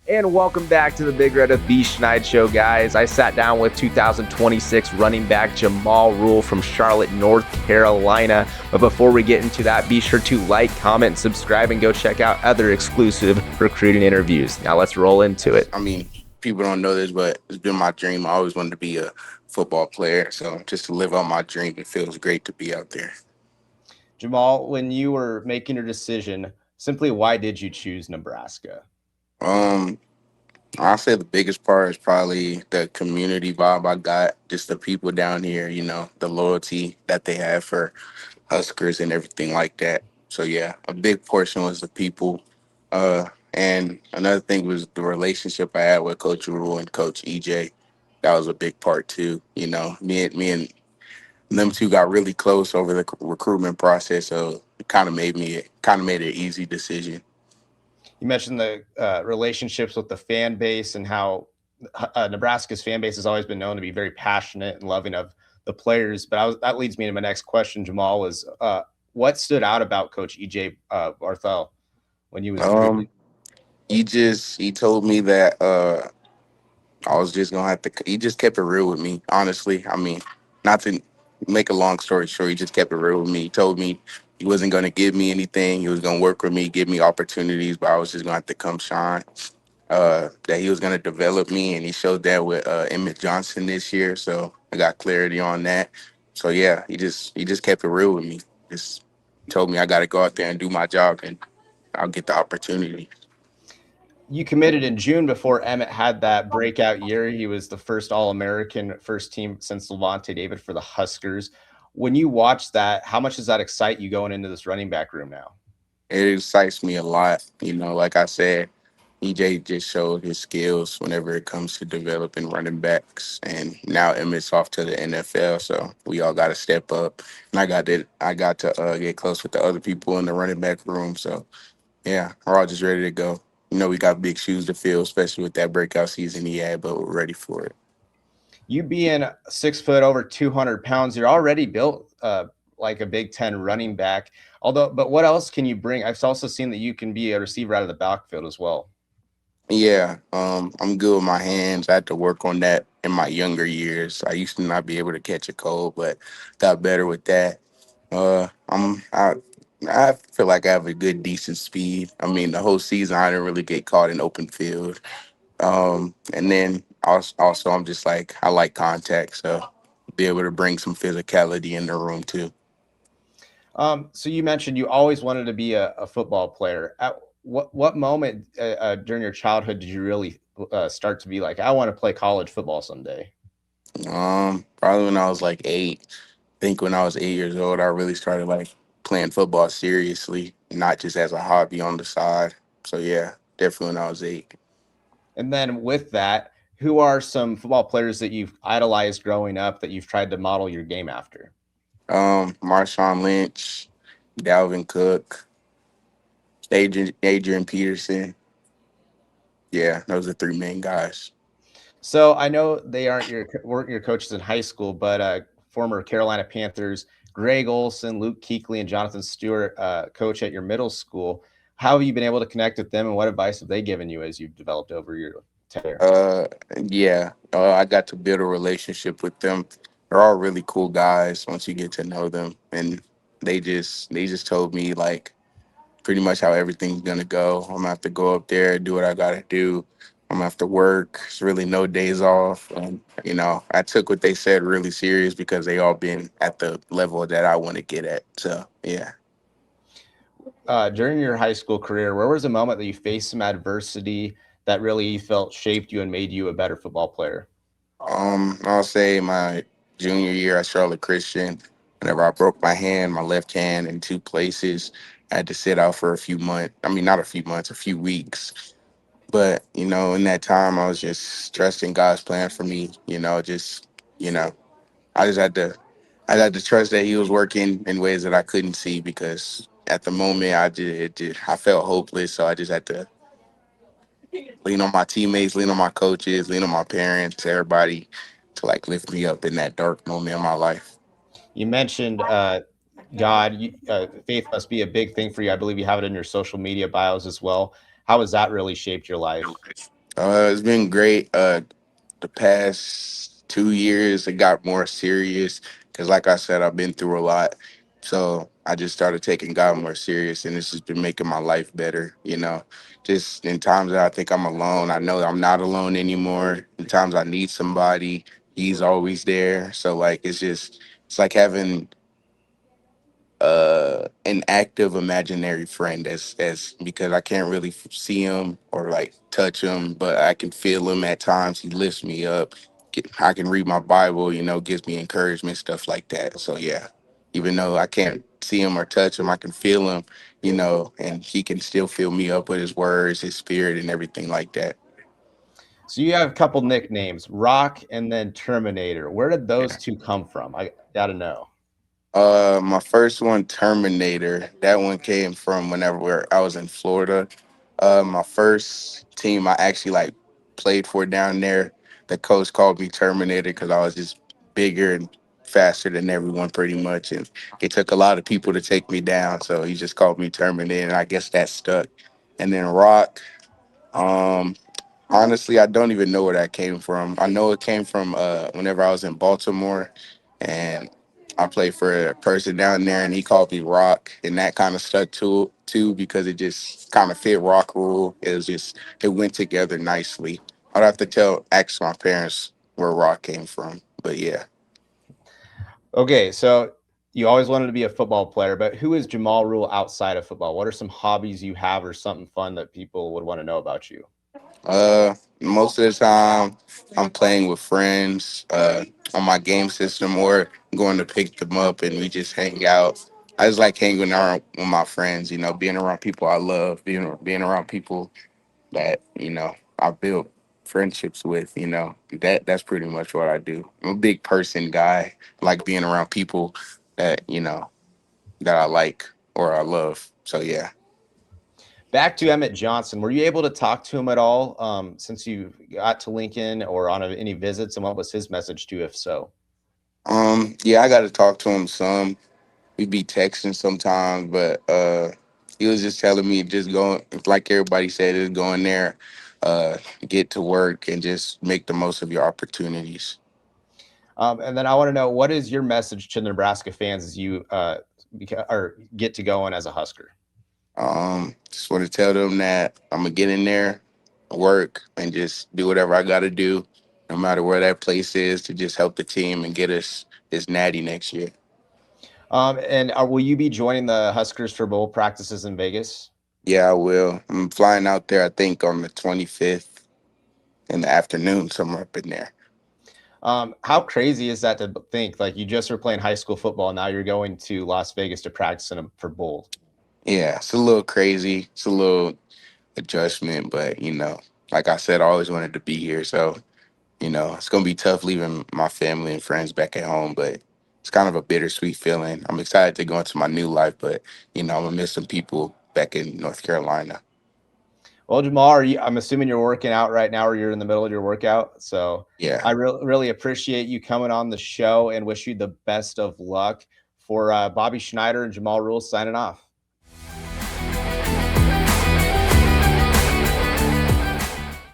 And welcome back to the Big Red of B. Schneid Show, guys. I sat down with 2026 running back Jamal Rule from Charlotte, North Carolina. But before we get into that, be sure to like, comment, and subscribe, and go check out other exclusive recruiting interviews. Now let's roll into it. I mean, people don't know this, but it's been my dream. I always wanted to be a football player. So just to live out my dream, it feels great to be out there. Jamal, when you were making your decision, simply why did you choose Nebraska? Um, I'll say the biggest part is probably the community vibe I got, just the people down here, the loyalty that they have for Huskers and everything like that. So yeah, a big portion was the people. And another thing was the relationship I had with Coach Rule and Coach EJ. That was a big part too. Me and them two got really close over the recruitment process, so it kind of made it an easy decision. You mentioned the relationships with the fan base and how Nebraska's fan base has always been known to be very passionate and loving of the players. But that leads me to my next question, Jamal, was what stood out about Coach EJ Barthel when you was recruiting? Um, he told me that I was just gonna have to. He just kept it real with me, honestly. I mean, not to make a long story short, he just kept it real with me. He told me he wasn't gonna give me anything. He was gonna work with me, give me opportunities, but I was just gonna have to come shine. That he was gonna develop me, and he showed that with Emmett Johnson this year. So I got clarity on that. So yeah, he just kept it real with me. Just told me I got to go out there and do my job, and I'll get the opportunity. You committed in June before Emmett had that breakout year. He was the first All-American, first team since Levante David for the Huskers. When you watch that, how much does that excite you going into this running back room now? It excites me a lot. Like I said, EJ just showed his skills whenever it comes to developing running backs, and now Emmett's off to the NFL, so we all got to step up. And I got to get close with the other people in the running back room. So yeah, we're all just ready to go. We got big shoes to fill, especially with that breakout season he had, but we're ready for it. You being 6 foot over 200 pounds, you're already built like a Big Ten running back. But what else can you bring? I've also seen that you can be a receiver out of the backfield as well. Yeah, I'm good with my hands. I had to work on that in my younger years. I used to not be able to catch a cold, but got better with that. I feel like I have a good, decent speed. I mean, the whole season I didn't really get caught in open field. And then also I'm just like I like contact, so be able to bring some physicality in the room too. So you mentioned you always wanted to be a football player. At what moment during your childhood did you really start to be like, I want to play college football someday? Probably when I was like 8. I think when I was 8 years old, I really started like playing football seriously, not just as a hobby on the side. So yeah, definitely when I was 8. And then with that, who are some football players that you've idolized growing up that you've tried to model your game after? Marshawn Lynch, Dalvin Cook, Adrian Peterson. Yeah, those are three main guys. So I know they weren't your coaches in high school, but former Carolina Panthers, Greg Olson, Luke Kuechly, and Jonathan Stewart, coach at your middle school. How have you been able to connect with them, and what advice have they given you as you've developed over your tenure? Uh, yeah, I got to build a relationship with them. They're all really cool guys once you get to know them, and they just told me like pretty much how everything's gonna go. I'm gonna have to go up there, do what I gotta do. I'm gonna have to work. It's really no days off. And I took what they said really serious because they all been at the level that I want to get at. So yeah. During your high school career, where was a moment that you faced some adversity that really felt shaped you and made you a better football player? I'll say my junior year at Charlotte Christian, whenever I broke my hand, my left hand in two places, I had to sit out for a few months. I mean, not a few months, a few weeks. But, in that time, I was just trusting God's plan for me. You know, I just had to trust that He was working in ways that I couldn't see because at the moment I felt hopeless. So I just had to lean on my teammates, lean on my coaches, lean on my parents, everybody to like lift me up in that dark moment in my life. You mentioned God. Faith must be a big thing for you. I believe you have it in your social media bios as well. How has that really shaped your life? It's been great. The past 2 years, it got more serious because, like I said, I've been through a lot. So I just started taking God more serious, and this has been making my life better. Just in times that I think I'm alone, I know I'm not alone anymore. In times I need somebody, He's always there. So like, it's like having an active imaginary friend as because I can't really see him or like touch him, but I can feel him at times. He lifts me up. I can read my Bible, gives me encouragement, stuff like that. So yeah, even though I can't see him or touch him, I can feel him, and he can still fill me up with his words, his spirit, and everything like that. So you have a couple nicknames, Rock and then Terminator. Where did those two come from? I got to know. My first one, Terminator. That one came from whenever I was in Florida. My first team I actually like played for down there. The coach called me Terminator because I was just bigger and faster than everyone, pretty much, and it took a lot of people to take me down. So he just called me Terminator, and I guess that stuck. And then Rock. Um, Honestly, I don't even know where that came from. I know it came from whenever I was in Baltimore, and I played for a person down there, and he called me Rock, and that kind of stuck to too because it just kind of fit Rock rule. It went together nicely. I'd have to ask my parents where Rock came from, but yeah. Okay, so you always wanted to be a football player, but who is Jamal Rule outside of football? What are some hobbies you have or something fun that people would want to know about you? Most of the time, I'm playing with friends on my game system or going to pick them up and we just hang out. I just like hanging around with my friends, being around people I love, being around people that, I built friendships with, that's pretty much what I do. I'm a big person guy. I like being around people that, that I like or I love. So yeah. Back to Emmett Johnson, were you able to talk to him at all since you got to Lincoln or on any visits? And what was his message to you, if so? Yeah, I got to talk to him some. We be texting sometimes, but he was just telling me just go like everybody said, just go in there, uh, get to work and just make the most of your opportunities. And then I want to know, what is your message to Nebraska fans as you or get to go on as a Husker? Just want to tell them that I'm gonna get in there, work, and just do whatever I got to do, no matter where that place is, to just help the team and get us this natty next year. And will you be joining the Huskers for bowl practices in Vegas? Yeah, I will. I'm flying out there. I think on the 25th in the afternoon, somewhere up in there. How crazy is that to think? Like you just were playing high school football, now you're going to Las Vegas to practice for bowl. Yeah, it's a little crazy. It's a little adjustment, but like I said, I always wanted to be here. So, it's gonna be tough leaving my family and friends back at home, but it's kind of a bittersweet feeling. I'm excited to go into my new life, but I'm gonna miss some people back in North Carolina. Well, Jamal, I'm assuming you're working out right now, or you're in the middle of your workout. So Yeah. I really appreciate you coming on the show and wish you the best of luck. For Bobby Schneider and Jamal Rules signing off.